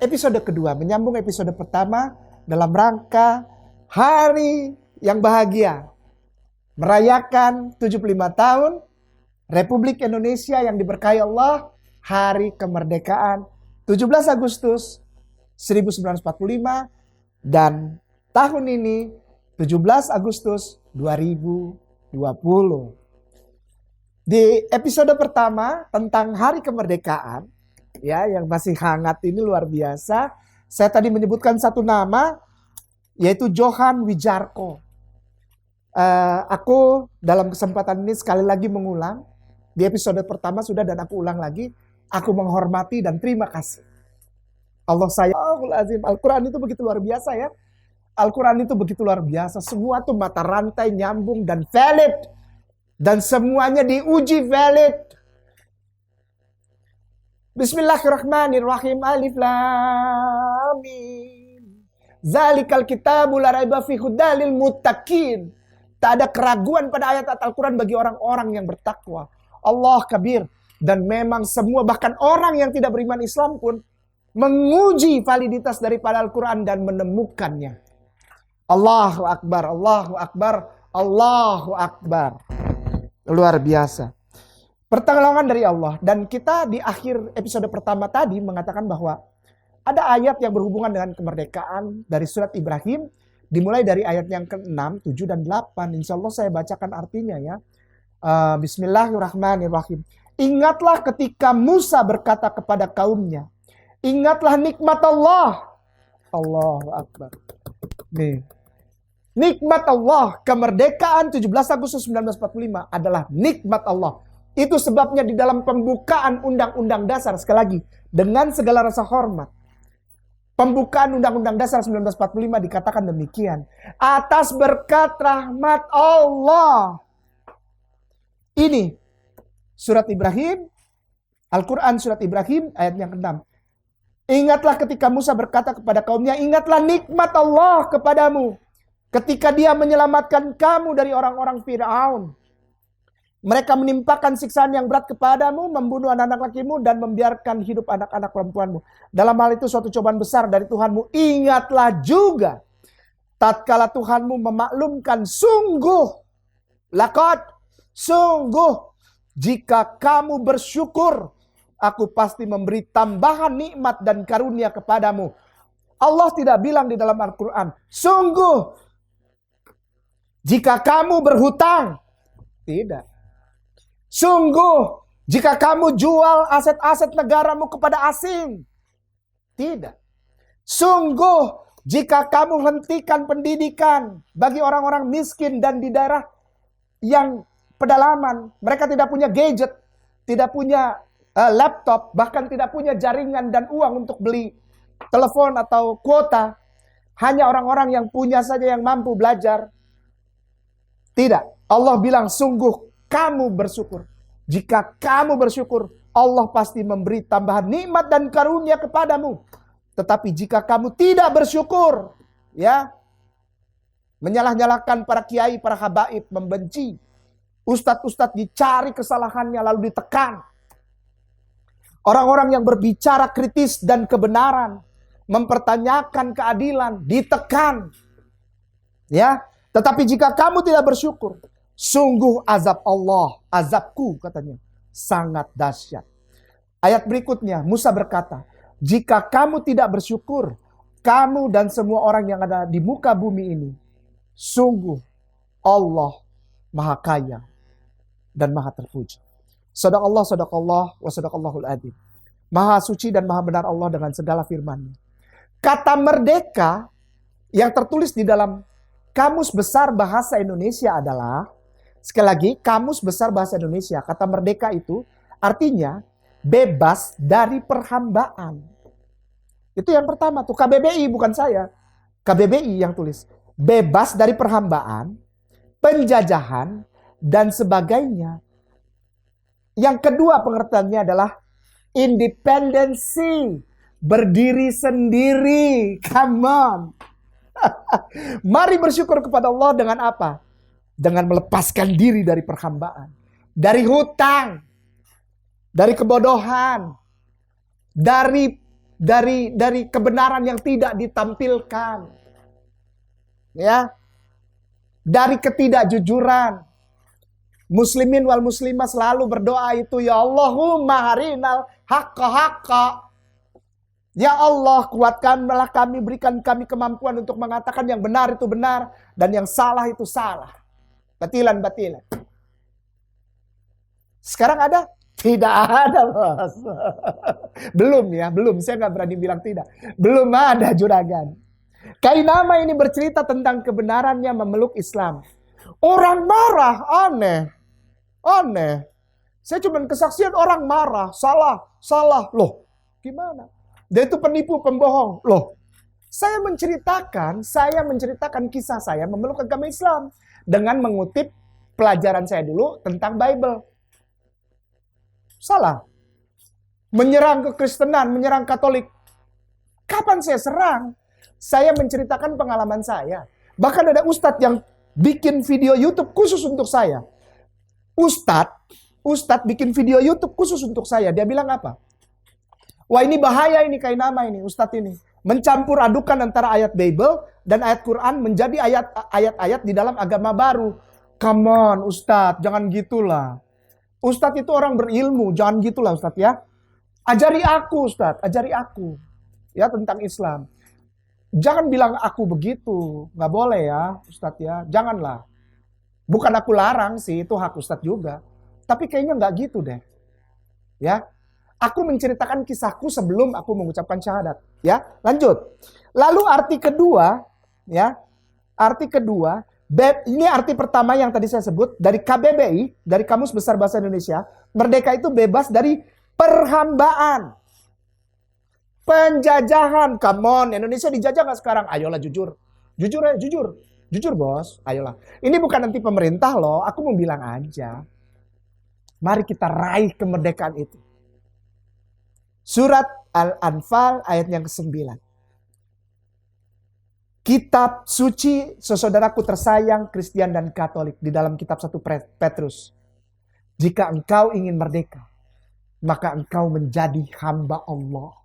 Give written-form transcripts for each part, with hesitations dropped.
episode kedua, menyambung episode pertama dalam rangka hari yang bahagia. Merayakan 75 tahun Republik Indonesia yang diberkahi Allah, hari kemerdekaan 17 Agustus 1945 dan tahun ini 17 Agustus 2020. Di episode pertama tentang hari kemerdekaan, ya, yang masih hangat ini luar biasa. Saya tadi menyebutkan satu nama, yaitu Johan Wijarko. Aku dalam kesempatan ini sekali lagi mengulang. Di episode pertama sudah dan aku ulang lagi. Aku menghormati dan terima kasih. Allah sayang. Al-Quran itu begitu luar biasa ya. Al-Quran itu begitu luar biasa. Semua tuh mata rantai nyambung dan valid. Dan semuanya diuji valid. Bismillahirrahmanirrahim. Alif lam mim. Zalikal kitabu la raiba fihi hudalil muttaqin. Tak ada keraguan pada ayat Al-Quran bagi orang-orang yang bertakwa. Allah kabir. Dan memang semua, bahkan orang yang tidak beriman Islam pun menguji validitas daripada Al-Quran dan menemukannya. Allahu Akbar, Allahu Akbar, Allahu Akbar. Luar biasa. Pertolongan dari Allah. Dan kita di akhir episode pertama tadi mengatakan bahwa ada ayat yang berhubungan dengan kemerdekaan dari surat Ibrahim. Dimulai dari ayat yang ke-6, 7, dan 8. Insya Allah saya bacakan artinya ya. Bismillahirrahmanirrahim. Ingatlah ketika Musa berkata kepada kaumnya. Ingatlah nikmat Allah. Allahu Akbar. Nih. Nikmat Allah. Kemerdekaan 17 Agustus 1945 adalah nikmat Allah. Itu sebabnya di dalam pembukaan Undang-Undang Dasar, sekali lagi, dengan segala rasa hormat, pembukaan Undang-Undang Dasar 1945 dikatakan demikian. Atas berkat rahmat Allah. Ini surat Ibrahim, Al-Quran surat Ibrahim ayat yang ke-6. Ingatlah ketika Musa berkata kepada kaumnya, ingatlah nikmat Allah kepadamu ketika dia menyelamatkan kamu dari orang-orang Fir'aun. Mereka menimpakan siksaan yang berat kepadamu, membunuh anak-anak lakimu, dan membiarkan hidup anak-anak perempuanmu. Dalam hal itu suatu cobaan besar dari Tuhanmu. Ingatlah juga tatkala Tuhanmu memaklumkan sungguh, laqad, sungguh, jika kamu bersyukur, aku pasti memberi tambahan nikmat dan karunia kepadamu. Allah tidak bilang di dalam Al-Quran, sungguh, jika kamu berhutang. Tidak. Sungguh, jika kamu jual aset-aset negaramu kepada asing. Tidak. Sungguh, jika kamu hentikan pendidikan bagi orang-orang miskin dan di daerah yang pedalaman, mereka tidak punya gadget, tidak punya laptop, bahkan tidak punya jaringan dan uang untuk beli telepon atau kuota. Hanya orang-orang yang punya saja yang mampu belajar. Tidak. Allah bilang, sungguh kamu bersyukur. Jika kamu bersyukur, Allah pasti memberi tambahan nikmat dan karunia kepadamu. Tetapi jika kamu tidak bersyukur, ya, menyalah-nyalahkan para kiai, para habaib, membenci ustadz-ustadz, dicari kesalahannya lalu ditekan. Orang-orang yang berbicara kritis dan kebenaran, mempertanyakan keadilan, ditekan. Ya, tetapi jika kamu tidak bersyukur, sungguh azab Allah, azabku katanya, sangat dahsyat. Ayat berikutnya, Musa berkata, jika kamu tidak bersyukur, kamu dan semua orang yang ada di muka bumi ini, sungguh Allah Maha Kaya dan Maha Terpuji. Sadaqallah, wa sadaqallahul adzim. Maha suci dan maha benar Allah dengan segala firman-Nya. Kata merdeka yang tertulis di dalam Kamus Besar Bahasa Indonesia adalah, sekali lagi, Kamus Besar Bahasa Indonesia, kata merdeka itu artinya bebas dari perhambaan. Itu yang pertama tuh, KBBI bukan saya. KBBI yang tulis. Bebas dari perhambaan, penjajahan, dan sebagainya. Yang kedua pengertiannya adalah independensi. Berdiri sendiri. Come on. Mari bersyukur kepada Allah dengan apa? Dengan melepaskan diri dari perhambaan, dari hutang, dari kebodohan, dari dari kebenaran yang tidak ditampilkan. Ya. Dari ketidakjujuran. Muslimin wal muslimah selalu berdoa itu, ya Allahumma harinal haqqa haqqa. Ya Allah, kuatkanlah kami, berikan kami kemampuan untuk mengatakan yang benar itu benar dan yang salah itu salah. Batilan. Sekarang ada? Tidak ada, Bos. Belum. Saya nggak berani bilang tidak. Belum ada juragan. Kainama ini bercerita tentang kebenarannya memeluk Islam. Orang marah, aneh. Saya cuma kesaksian orang marah, salah. Loh, gimana? Dia itu penipu, pembohong. Loh, saya menceritakan kisah saya memeluk agama Islam dengan mengutip pelajaran saya dulu tentang Bible. Salah. Menyerang kekristenan, menyerang Katolik. Kapan saya serang? Saya menceritakan pengalaman saya. Bahkan ada ustadz yang bikin video YouTube khusus untuk saya. Ustadz bikin video YouTube khusus untuk saya. Dia bilang apa? Wah, ini bahaya ini Kainama ini, ustadz ini. Mencampur adukan antara ayat Bible dan ayat Quran menjadi ayat-ayat di dalam agama baru. Come on, ustadz, jangan gitulah. Ustadz itu orang berilmu, jangan gitulah ustadz ya. Ajari aku ustadz, ajari aku. Ya, tentang Islam. Jangan bilang aku begitu, nggak boleh ya ustadz ya, janganlah. Bukan aku larang sih, itu hak ustadz juga. Tapi kayaknya nggak gitu deh. Ya. Aku menceritakan kisahku sebelum aku mengucapkan syahadat. Ya, lanjut. Lalu arti kedua, ya, ini arti pertama yang tadi saya sebut dari KBBI, dari Kamus Besar Bahasa Indonesia. Merdeka itu bebas dari perhambaan, penjajahan. Come on, Indonesia dijajah nggak sekarang? Ayolah jujur, jujur bos. Ayolah. Ini bukan anti pemerintah loh. Aku mau bilang aja. Mari kita raih kemerdekaan itu. Surat Al-Anfal ayat yang ke-9. Kitab suci, saudaraku tersayang, Kristen dan Katolik, di dalam kitab 1 Petrus. Jika engkau ingin merdeka, maka engkau menjadi hamba Allah.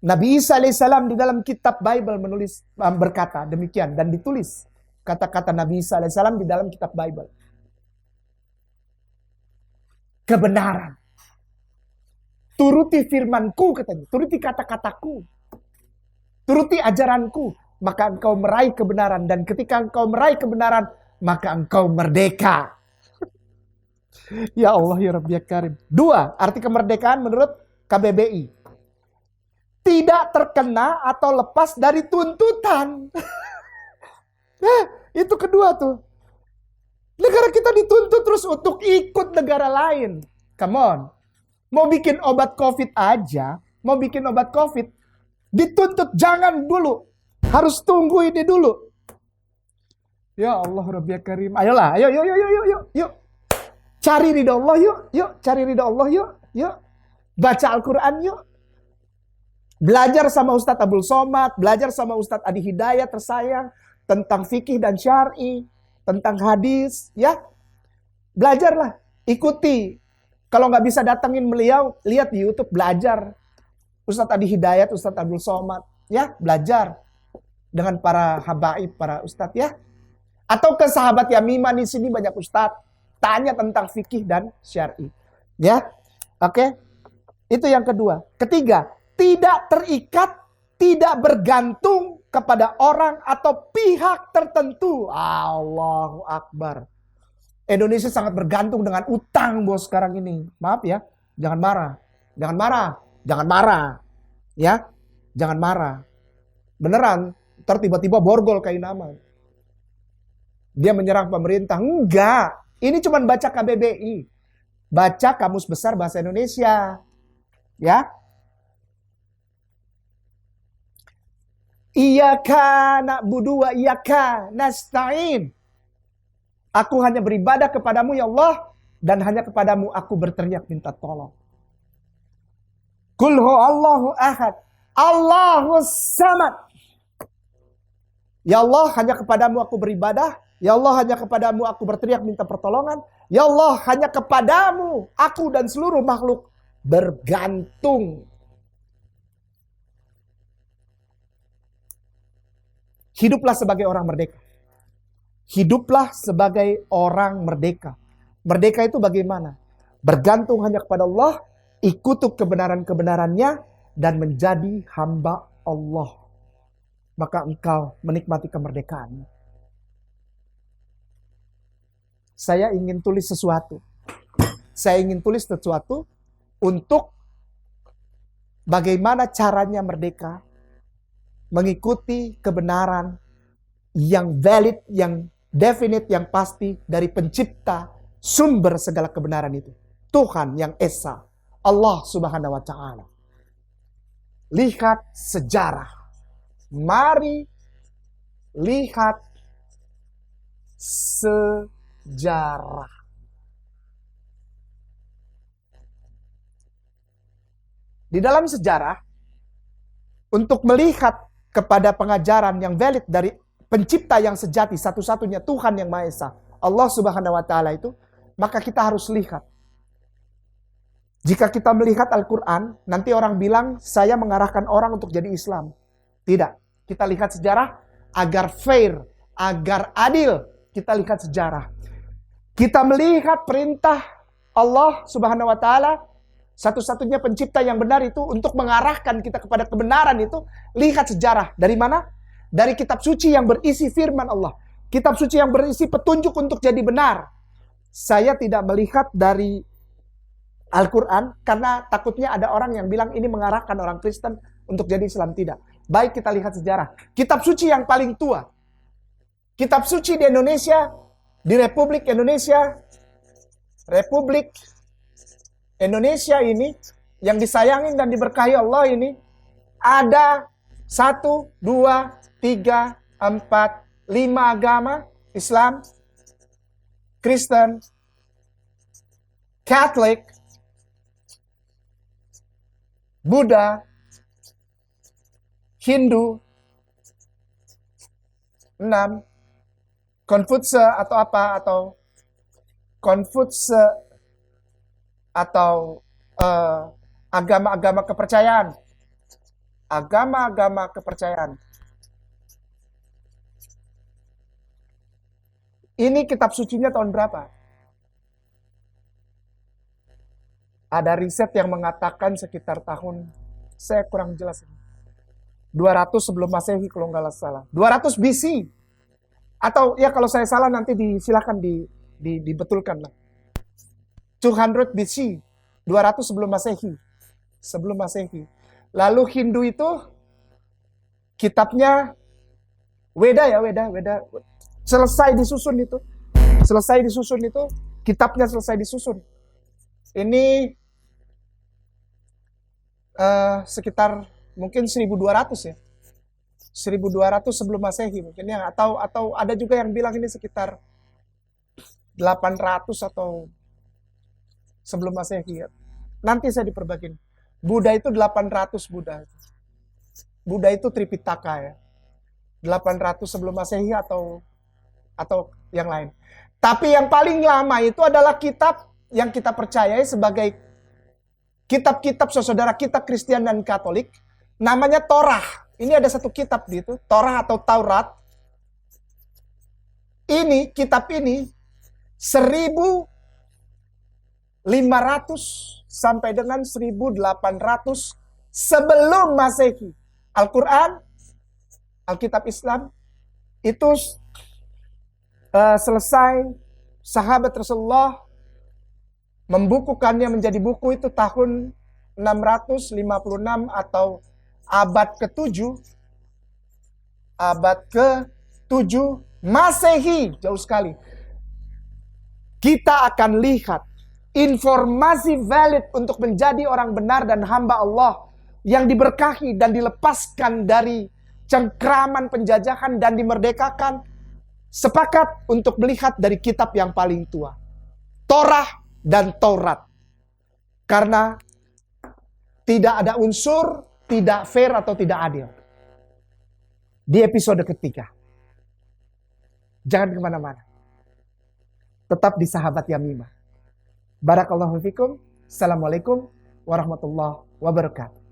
Nabi Isa alaihissalam di dalam kitab Bible berkata demikian, dan ditulis kata-kata Nabi Isa alaihissalam di dalam kitab Bible. Kebenaran. Turuti firmanku katanya, turuti kata-kataku, turuti ajaranku, maka engkau meraih kebenaran. Dan ketika engkau meraih kebenaran, maka engkau merdeka. Ya Allah, ya Rabbi ya Karim. 2, arti kemerdekaan menurut KBBI. Tidak terkena atau lepas dari tuntutan. Itu kedua tuh. Negara kita dituntut terus untuk ikut negara lain. Come on. Mau bikin obat COVID aja, dituntut jangan dulu. Harus tunggu ini dulu. Ya Allah Rabbi ya Karim. Ayolah, yuk. Cari ridha Allah yuk. Baca Al-Quran yuk. Belajar sama Ustadz Abdul Somad, belajar sama Ustadz Adi Hidayat tersayang tentang fikih dan syar'i, tentang hadis, ya. Belajarlah, ikuti. Kalau nggak bisa datangin beliau, lihat di YouTube, belajar. Ustadz Adi Hidayat, Ustadz Abdul Somad, ya, belajar dengan para habaib, para ustadz, ya. Atau ke sahabat Yamimah, di sini banyak ustadz, tanya tentang fikih dan syar'i, ya. Oke, itu yang kedua. Ketiga, tidak terikat, tidak bergantung kepada orang atau pihak tertentu. Allahu Akbar. Indonesia sangat bergantung dengan utang bos sekarang ini. Maaf ya, jangan marah. Ya, jangan marah. Beneran, ntar tiba-tiba borgol Kainama. Dia menyerang pemerintah. Enggak, ini cuma baca KBBI. Baca Kamus Besar Bahasa Indonesia. Ya. Iyyaka na'budu wa iyyaka nasta'in. Aku hanya beribadah kepadamu ya Allah, dan hanya kepadamu aku berteriak minta tolong. Qul huwallahu ahad, Allahus samad. Ya Allah, hanya kepadamu aku beribadah. Ya Allah, hanya kepadamu aku berteriak minta pertolongan. Ya Allah, hanya kepadamu aku dan seluruh makhluk bergantung. Hiduplah sebagai orang merdeka. Hiduplah sebagai orang merdeka. Merdeka itu bagaimana? Bergantung hanya kepada Allah, ikuti kebenaran-kebenarannya, dan menjadi hamba Allah. Maka engkau menikmati kemerdekaan. Saya ingin tulis sesuatu. Saya ingin tulis sesuatu untuk bagaimana caranya merdeka mengikuti kebenaran yang valid, yang definite, yang pasti dari pencipta sumber segala kebenaran itu. Tuhan yang Esa, Allah Subhanahu wa Ta'ala. Lihat sejarah. Mari lihat sejarah. Di dalam sejarah, untuk melihat kepada pengajaran yang valid dari pencipta yang sejati, satu-satunya Tuhan yang Maha Esa, Allah Subhanahu wa Ta'ala itu, maka kita harus lihat. Jika kita melihat Al-Quran, nanti orang bilang, saya mengarahkan orang untuk jadi Islam. Tidak. Kita lihat sejarah agar fair, agar adil. Kita lihat sejarah. Kita melihat perintah Allah Subhanahu wa Ta'ala, satu-satunya pencipta yang benar itu, untuk mengarahkan kita kepada kebenaran itu. Lihat sejarah. Dari mana? Dari kitab suci yang berisi firman Allah. Kitab suci yang berisi petunjuk untuk jadi benar. Saya tidak melihat dari Al-Quran, karena takutnya ada orang yang bilang ini mengarahkan orang Kristen untuk jadi Islam. Tidak. Baik, kita lihat sejarah. Kitab suci yang paling tua. Kitab suci di Indonesia, di Republik Indonesia. Republik Indonesia ini, yang disayangin dan diberkahi Allah ini, ada 1, 2, 3, 4, 5 agama: Islam, Kristen, Katolik, Buddha, Hindu, 6, Konfutse atau apa, atau Konfutse, atau agama-agama kepercayaan. Agama-agama kepercayaan. Ini kitab sucinya tahun berapa? Ada riset yang mengatakan sekitar tahun, saya kurang jelas, 200 sebelum Masehi kalau nggak salah. 200 BC. Atau ya kalau saya salah nanti silakan dibetulkan lah. 200 BC, 200 sebelum Masehi. Sebelum Masehi. Lalu Hindu itu kitabnya Weda. Selesai disusun itu. Kitabnya selesai disusun. Ini sekitar mungkin 1200 ya. 1200 sebelum Masehi mungkin ya, atau ada juga yang bilang ini sekitar 800 atau sebelum Masehi ya. Nanti saya diperbagiin. Buddha itu 800 Buddha. Buddha itu Tripitaka ya. 800 sebelum Masehi atau yang lain. Tapi yang paling lama itu adalah kitab yang kita percayai sebagai kitab-kitab saudara kita Kristen dan Katolik, namanya Torah. Ini ada satu kitab gitu, Torah atau Taurat. Ini kitab ini 1500 sampai dengan 1800 sebelum Masehi. Al-Quran, Alkitab Islam itu selesai sahabat Rasulullah membukukannya menjadi buku itu tahun 656 atau abad ke-7. Abad ke-7 Masehi, jauh sekali. Kita akan lihat informasi valid untuk menjadi orang benar dan hamba Allah yang diberkahi dan dilepaskan dari cengkraman penjajahan dan dimerdekakan. Sepakat untuk melihat dari kitab yang paling tua, Torah dan Taurat. Karena tidak ada unsur tidak fair atau tidak adil. Di episode ketiga. Jangan kemana-mana. Tetap di Sahabat Yamimah. Barakallahu fikum. Assalamualaikum warahmatullahi wabarakatuh.